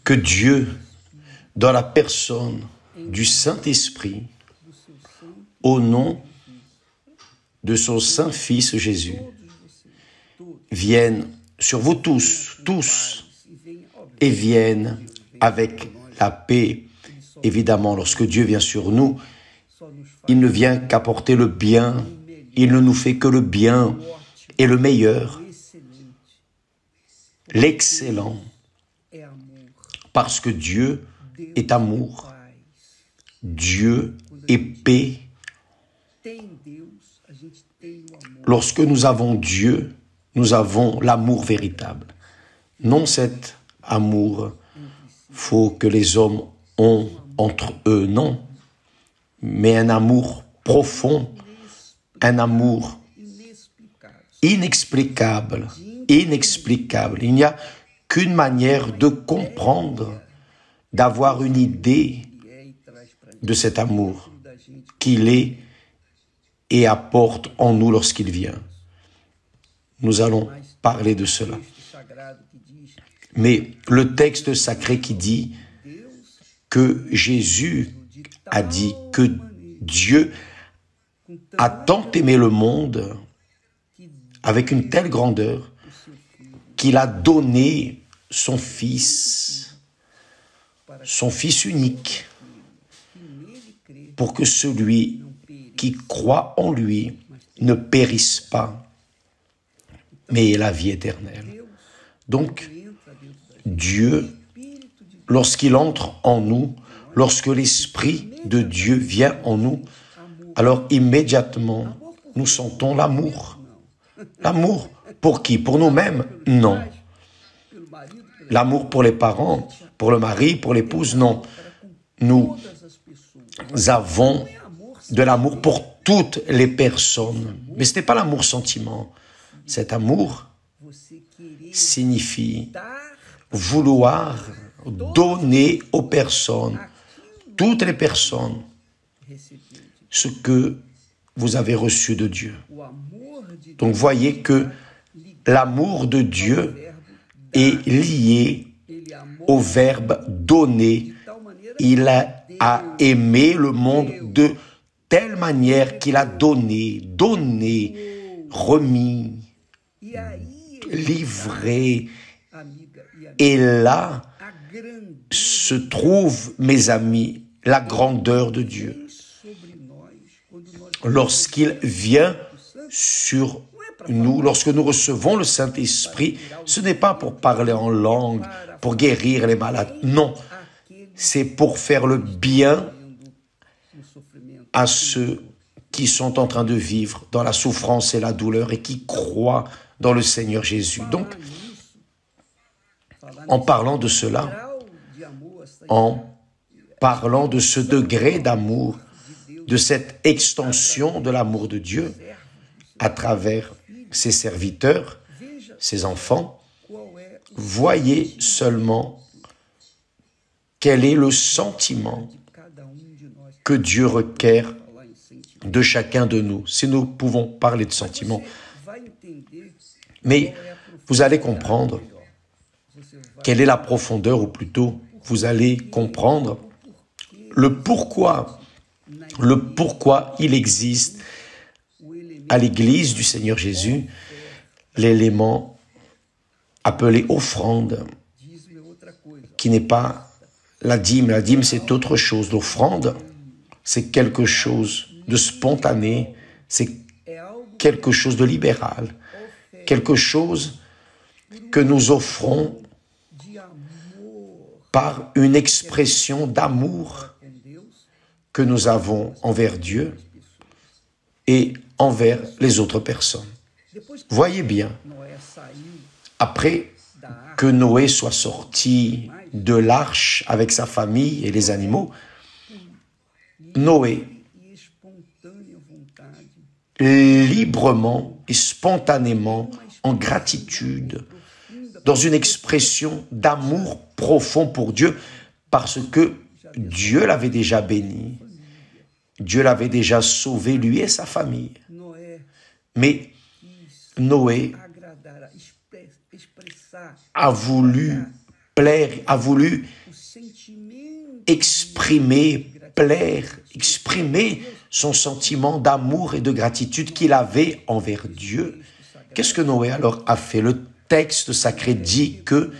que Dieu, dans la personne du Saint-Esprit, au nom de son Saint-Fils Jésus, vienne sur vous tous, et vienne avec la paix. Évidemment, lorsque Dieu vient sur nous, il ne vient qu'apporter le bien, il ne nous fait que le bien et le meilleur, l'excellent, parce que Dieu est amour, Dieu est paix. Lorsque nous avons Dieu, nous avons l'amour véritable. Non cet amour faux que les hommes ont entre eux, non, mais un amour profond, un amour inexplicable. Il n'y a qu'une manière de comprendre, d'avoir une idée de cet amour qu'il est et apporte en nous lorsqu'il vient. Nous allons parler de cela. Mais le texte sacré qui dit que Jésus a dit que Dieu a tant aimé le monde avec une telle grandeur qu'il a donné son Fils unique, pour que celui qui croit en lui ne périsse pas, mais ait la vie éternelle. Donc, Dieu, lorsqu'il entre en nous, lorsque l'Esprit de Dieu vient en nous, alors immédiatement, nous sentons l'amour. L'amour pour qui? Pour nous-mêmes? Non. L'amour pour les parents, pour le mari, pour l'épouse? Non. Nous avons de l'amour pour toutes les personnes. Mais ce n'est pas l'amour-sentiment. Cet amour signifie vouloir donner aux personnes, toutes les personnes, ce que vous avez reçu de Dieu. Donc voyez que l'amour de Dieu est lié au verbe donner. Il a aimé le monde de telle manière qu'il a donné, remis, livré. Et là se trouve, mes amis, la grandeur de Dieu. Lorsqu'il vient sur nous, lorsque nous recevons le Saint-Esprit, ce n'est pas pour parler en langue, pour guérir les malades. Non, c'est pour faire le bien à ceux qui sont en train de vivre dans la souffrance et la douleur et qui croient dans le Seigneur Jésus. Donc, en parlant de cela, en parlant de ce degré d'amour, de cette extension de l'amour de Dieu à travers ses serviteurs, ses enfants, voyez seulement quel est le sentiment que Dieu requiert de chacun de nous, si nous pouvons parler de sentiments. Mais vous allez comprendre quelle est la profondeur, ou plutôt, vous allez comprendre le pourquoi il existe à l'Église du Seigneur Jésus l'élément appelé offrande, qui n'est pas la dîme. La dîme, c'est autre chose. L'offrande, c'est quelque chose de spontané, c'est quelque chose de libéral, quelque chose que nous offrons par une expression d'amour que nous avons envers Dieu et envers les autres personnes. Voyez bien, après que Noé soit sorti de l'arche avec sa famille et les animaux, Noé, librement et spontanément, en gratitude, dans une expression d'amour profond pour Dieu, parce que Dieu l'avait déjà béni, Dieu l'avait déjà sauvé, lui et sa famille. Mais Noé a voulu plaire, a voulu exprimer, plaire, exprimer son sentiment d'amour et de gratitude qu'il avait envers Dieu. Qu'est-ce que Noé alors a fait? Le texte sacré dit que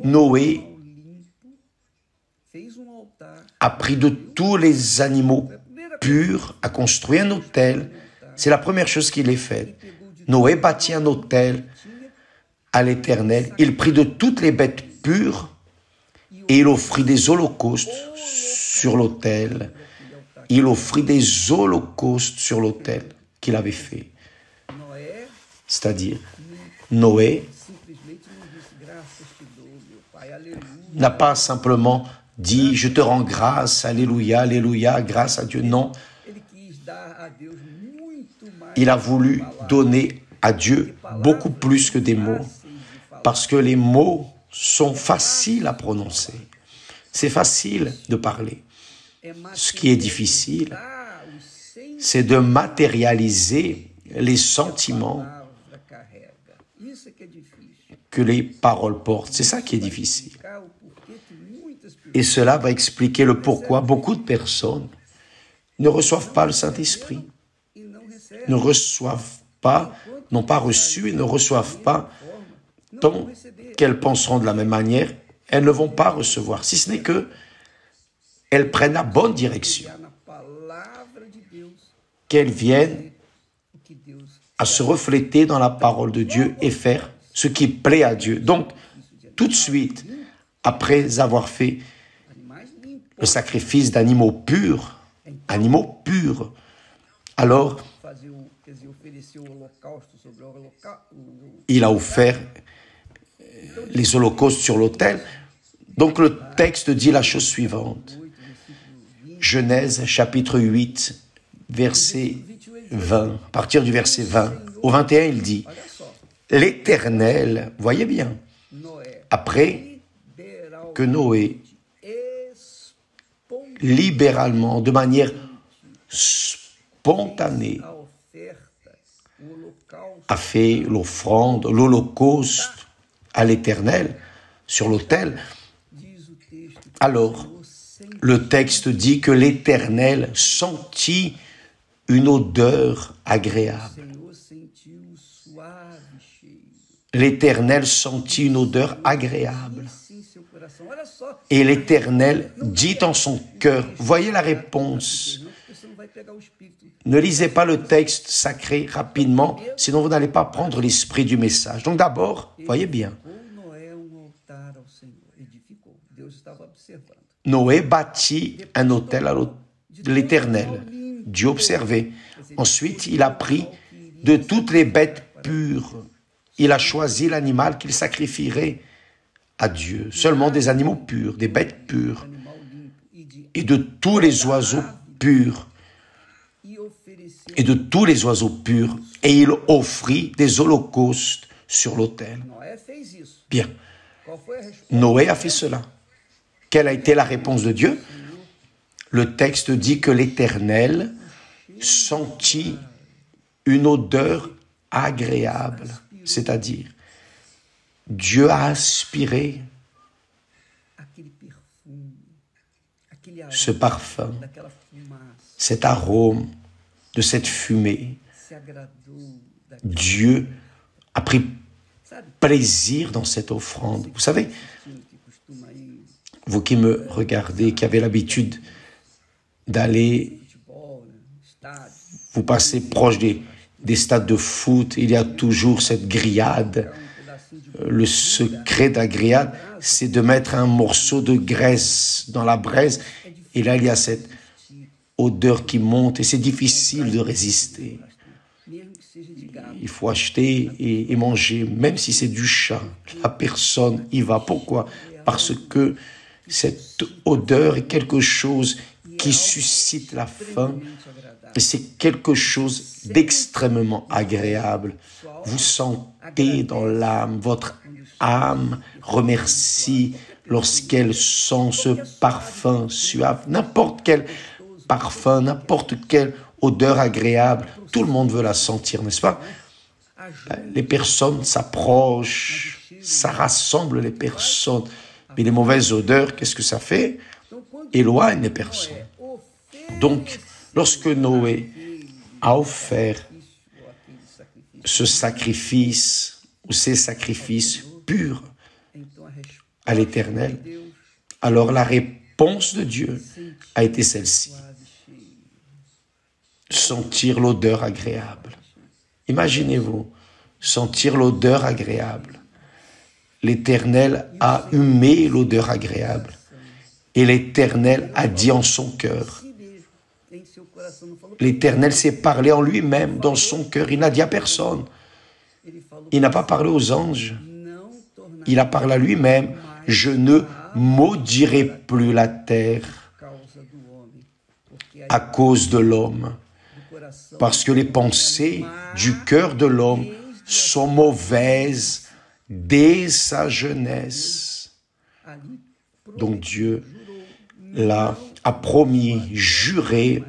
Noé a pris de tous les animaux purs, a construit un autel. C'est la première chose qu'il ait faite. Noé bâtit un autel à l'Éternel. Il prit de toutes les bêtes pures et il offrit des holocaustes sur l'autel. Il offrit des holocaustes sur l'autel qu'il avait fait. C'est-à-dire, Noé n'a pas simplement dit « Je te rends grâce, alléluia, alléluia, grâce à Dieu ». Non, il a voulu donner à Dieu beaucoup plus que des mots, parce que les mots sont faciles à prononcer. C'est facile de parler. Ce qui est difficile, c'est de matérialiser les sentiments que les paroles portent. C'est ça qui est difficile. Et cela va expliquer le pourquoi beaucoup de personnes ne reçoivent pas le Saint-Esprit, ne reçoivent pas, n'ont pas reçu et ne reçoivent pas. Tant qu'elles penseront de la même manière, elles ne vont pas recevoir, si ce n'est que elles prennent la bonne direction, qu'elles viennent à se refléter dans la parole de Dieu et faire ce qui plaît à Dieu. Donc, tout de suite, après avoir fait le sacrifice d'animaux purs, alors il a offert les holocaustes sur l'autel. Donc le texte dit la chose suivante. Genèse chapitre 8, verset 20. À partir du verset 20 au 21, il dit « L'Éternel, voyez bien, après que Noé, libéralement, de manière spontanée, a fait l'offrande, l'holocauste à l'Éternel sur l'autel, alors le texte dit que l'Éternel sentit une odeur agréable. L'Éternel sentit une odeur agréable. Et l'Éternel dit en son cœur, voyez la réponse. Ne lisez pas le texte sacré rapidement, sinon vous n'allez pas prendre l'esprit du message. Donc d'abord, voyez bien, Noé bâtit un autel à l'Éternel. Dieu observait. Ensuite, il a pris de toutes les bêtes pures. Il a choisi l'animal qu'il sacrifierait à Dieu. Seulement des animaux purs, des bêtes pures. Et de tous les oiseaux purs. Et de tous les oiseaux purs. Et il offrit des holocaustes sur l'autel. Bien. Noé a fait cela. Quelle a été la réponse de Dieu? Le texte dit que l'Éternel sentit une odeur agréable, c'est-à-dire Dieu a aspiré ce parfum, cet arôme de cette fumée. Dieu a pris plaisir dans cette offrande. Vous savez, vous qui me regardez, qui avez l'habitude d'aller, vous passez proche des stades de foot, il y a toujours cette grillade. Le secret de la grillade, c'est de mettre un morceau de graisse dans la braise. Et là, il y a cette odeur qui monte et c'est difficile de résister. Il faut acheter et manger, même si c'est du chat. La personne y va. Pourquoi? Parce que cette odeur est quelque chose qui suscite la faim. Et c'est quelque chose d'extrêmement agréable. Vous sentez dans l'âme, votre âme remercie lorsqu'elle sent ce parfum suave. N'importe quel parfum, n'importe quelle odeur agréable, tout le monde veut la sentir, n'est-ce pas? les personnes s'approchent, ça rassemble les personnes. Mais les mauvaises odeurs, qu'est-ce que ça fait? Éloigne les personnes. Donc, lorsque Noé a offert ce sacrifice ou ces sacrifices purs à l'Éternel, alors la réponse de Dieu a été celle-ci. Sentir l'odeur agréable. Imaginez-vous, sentir l'odeur agréable. L'Éternel a humé l'odeur agréable. Et l'Éternel a dit en son cœur. L'Éternel s'est parlé en lui-même, dans son cœur. Il n'a dit à personne. Il n'a pas parlé aux anges. Il a parlé à lui-même. Je ne maudirai plus la terre à cause de l'homme. Parce que les pensées du cœur de l'homme sont mauvaises dès sa jeunesse. Donc Dieu a promis, juré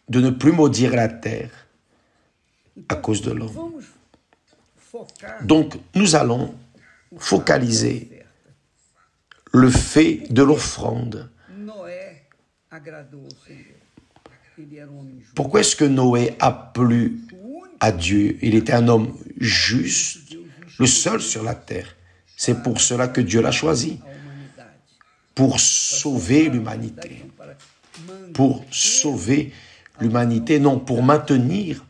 de ne plus maudire la terre à cause de l'homme. Donc nous allons focaliser le fait de l'offrande. Pourquoi est-ce que Noé a plu à Dieu? Il était un homme juste, le seul sur la terre. C'est pour cela que Dieu l'a choisi. Pour sauver l'humanité. Pour sauver l'humanité, non, pour maintenir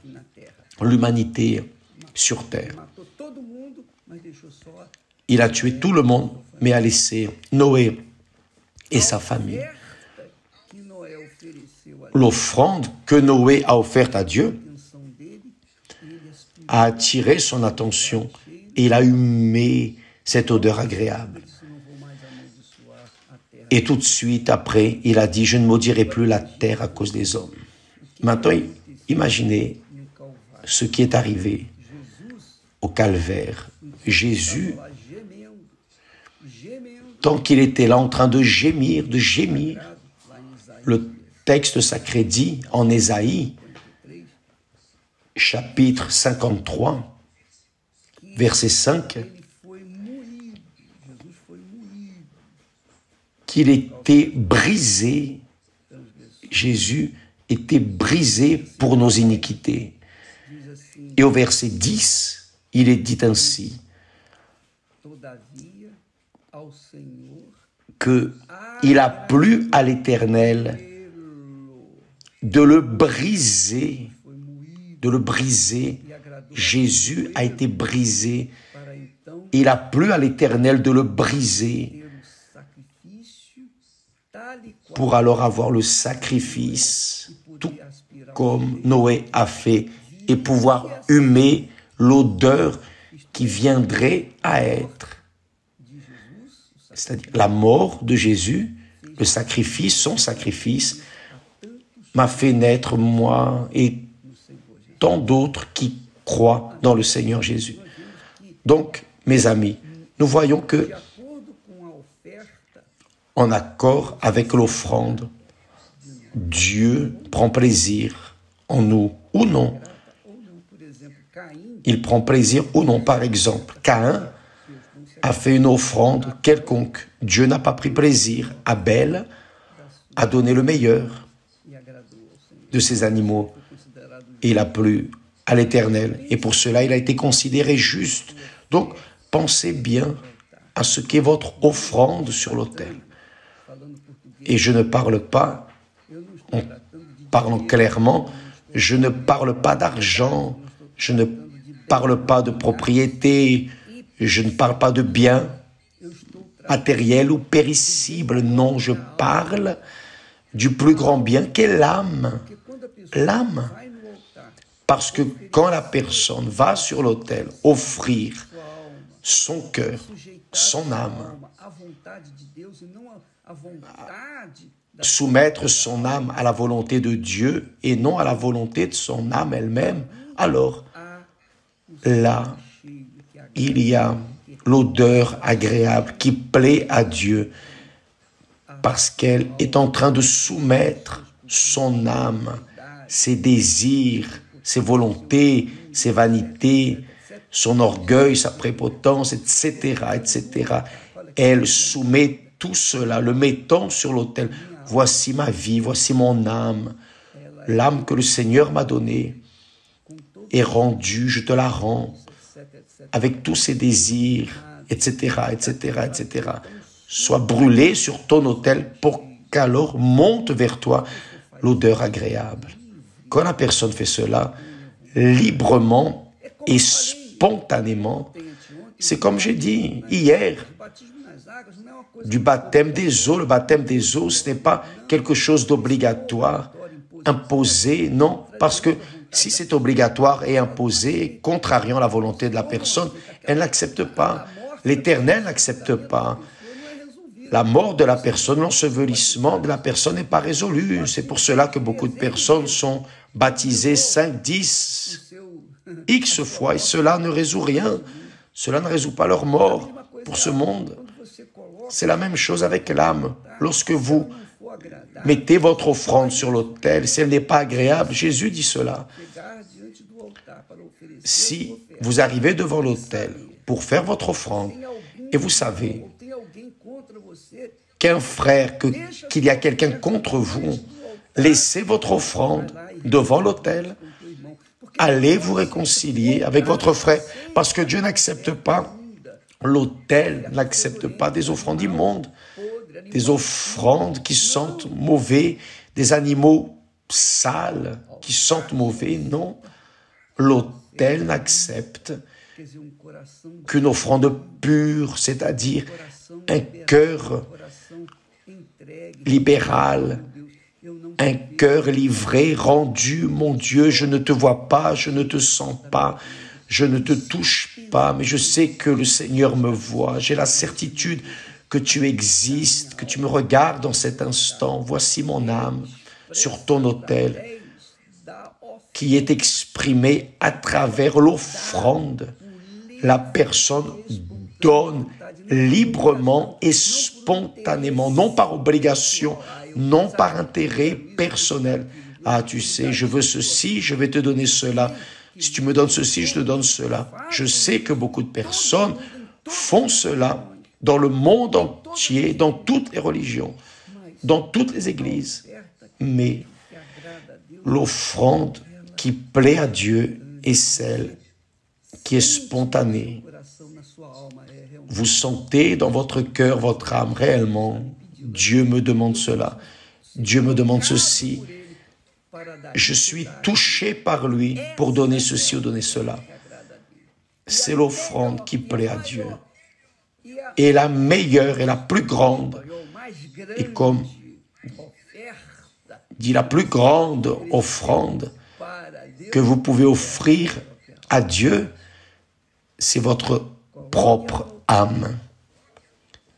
l'humanité sur terre. Il a tué tout le monde, mais a laissé Noé et sa famille. L'offrande que Noé a offerte à Dieu a attiré son attention et il a humé cette odeur agréable. Et tout de suite après, il a dit, je ne maudirai plus la terre à cause des hommes. Maintenant, imaginez ce qui est arrivé au calvaire. Jésus, tant qu'il était là en train de gémir, le texte sacré dit en Ésaïe, chapitre 53, verset 5, qu'il était brisé, Jésus était brisé pour nos iniquités. Et au verset 10, il est dit ainsi, qu'il a plu à l'Éternel de le briser. Jésus a été brisé. Il a plu à l'Éternel de le briser pour alors avoir le sacrifice, tout comme Noé a fait, et pouvoir humer l'odeur qui viendrait à être. C'est-à-dire la mort de Jésus, le sacrifice, son sacrifice, m'a fait naître moi et tant d'autres qui croient dans le Seigneur Jésus. Donc, mes amis, nous voyons que, en accord avec l'offrande, Dieu prend plaisir en nous ou non. Il prend plaisir ou non. Par exemple, Caïn a fait une offrande quelconque. Dieu n'a pas pris plaisir. Abel a donné le meilleur de ses animaux. Et il a plu à l'Éternel. Et pour cela, il a été considéré juste. Donc, pensez bien à ce qu'est votre offrande sur l'autel. Et je ne parle pas, en parlant clairement, je ne parle pas d'argent, je ne parle pas de propriété, je ne parle pas de biens matériels ou péricibles. Non, je parle du plus grand bien qu'est l'âme. L'âme. Parce que quand la personne va sur l'autel offrir son cœur, son âme, soumettre son âme à la volonté de Dieu et non à la volonté de son âme elle-même, alors là, il y a l'odeur agréable qui plaît à Dieu parce qu'elle est en train de soumettre son âme, ses désirs, ses volontés, ses vanités, son orgueil, sa prépotence, etc., etc. Elle soumet tout cela, le mettant sur l'autel. Voici ma vie, voici mon âme, l'âme que le Seigneur m'a donnée est rendue, je te la rends, avec tous ses désirs, etc., etc., etc. Sois brûlé sur ton autel pour qu'alors monte vers toi l'odeur agréable. Quand la personne fait cela, librement et spontanément, c'est comme j'ai dit hier, du baptême des eaux. Le baptême des eaux, ce n'est pas quelque chose d'obligatoire, imposé, non, parce que si c'est obligatoire et imposé, contrariant la volonté de la personne, elle n'accepte pas. L'Éternel n'accepte pas. La mort de la personne, l'ensevelissement de la personne n'est pas résolu. C'est pour cela que beaucoup de personnes sont baptisées 5, 10, X fois, et cela ne résout rien. Cela ne résout pas leur mort pour ce monde. C'est la même chose avec l'âme. Lorsque vous mettez votre offrande sur l'autel, si elle n'est pas agréable, Jésus dit cela. Si vous arrivez devant l'autel pour faire votre offrande, et vous savez qu'un frère, qu'il y a quelqu'un contre vous, laissez votre offrande devant l'autel, allez vous réconcilier avec votre frère, parce que Dieu n'accepte pas, l'autel n'accepte pas des offrandes immondes, des offrandes qui sentent mauvais, des animaux sales qui sentent mauvais, non. L'autel n'accepte qu'une offrande pure, c'est-à-dire un cœur libéral, un cœur livré, rendu, mon Dieu, je ne te vois pas, je ne te sens pas, je ne te touche pas, mais je sais que le Seigneur me voit, j'ai la certitude que tu existes, que tu me regardes dans cet instant. Voici mon âme sur ton autel qui est exprimée à travers l'offrande. La personne donne librement et spontanément, non par obligation, non par intérêt personnel. Ah, tu sais, je veux ceci, je vais te donner cela. Si tu me donnes ceci, je te donne cela. Je sais que beaucoup de personnes font cela dans le monde entier, dans toutes les religions, dans toutes les églises. Mais l'offrande qui plaît à Dieu est celle qui est spontanée. Vous sentez dans votre cœur, votre âme, réellement, Dieu me demande cela, Dieu me demande ceci. Je suis touché par lui pour donner ceci ou donner cela. C'est l'offrande qui plaît à Dieu. Et la meilleure et la plus grande, et comme dit la plus grande offrande que vous pouvez offrir à Dieu, c'est votre propre âme.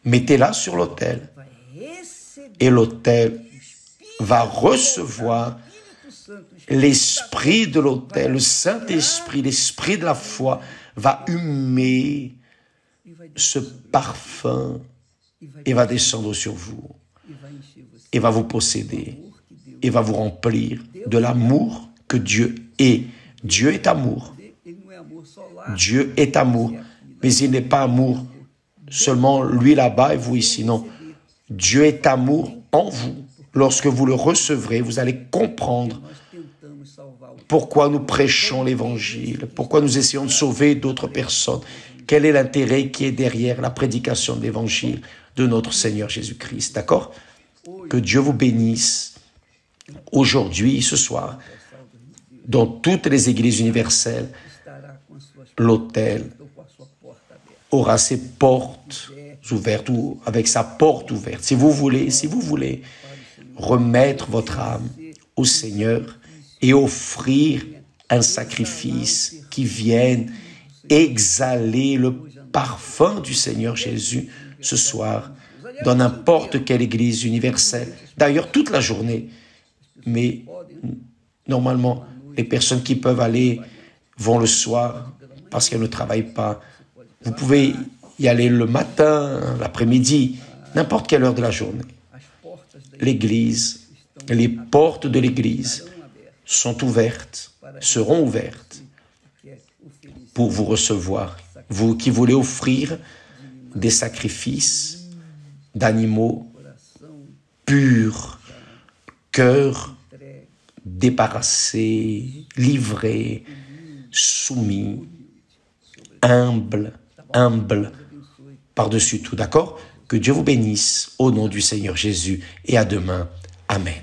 Mettez-la sur l'autel et l'autel va recevoir l'esprit de l'autel, le Saint-Esprit, l'esprit de la foi va humer ce parfum et va descendre sur vous et va vous posséder et va vous remplir de l'amour que Dieu est. Dieu est amour. Dieu est amour, mais il n'est pas amour seulement lui là-bas et vous ici, non. Dieu est amour en vous. Lorsque vous le recevrez, vous allez comprendre pourquoi nous prêchons l'Évangile, pourquoi nous essayons de sauver d'autres personnes, quel est l'intérêt qui est derrière la prédication de l'Évangile de notre Seigneur Jésus-Christ, d'accord? Que Dieu vous bénisse aujourd'hui, ce soir, dans toutes les églises universelles. L'autel aura ses portes ouvertes ou avec sa porte ouverte. Si vous voulez remettre votre âme au Seigneur et offrir un sacrifice qui vienne exhaler le parfum du Seigneur Jésus ce soir dans n'importe quelle église universelle. D'ailleurs, toute la journée. Mais normalement, les personnes qui peuvent aller vont le soir parce qu'elles ne travaillent pas. Vous pouvez y aller le matin, l'après-midi, n'importe quelle heure de la journée. L'église, les portes de l'église sont ouvertes seront ouvertes pour vous recevoir. Vous qui voulez offrir des sacrifices d'animaux purs, cœur débarrassé, livré, soumis, humble par-dessus tout, d'accord? Que Dieu vous bénisse au nom du Seigneur Jésus et à demain. Amen.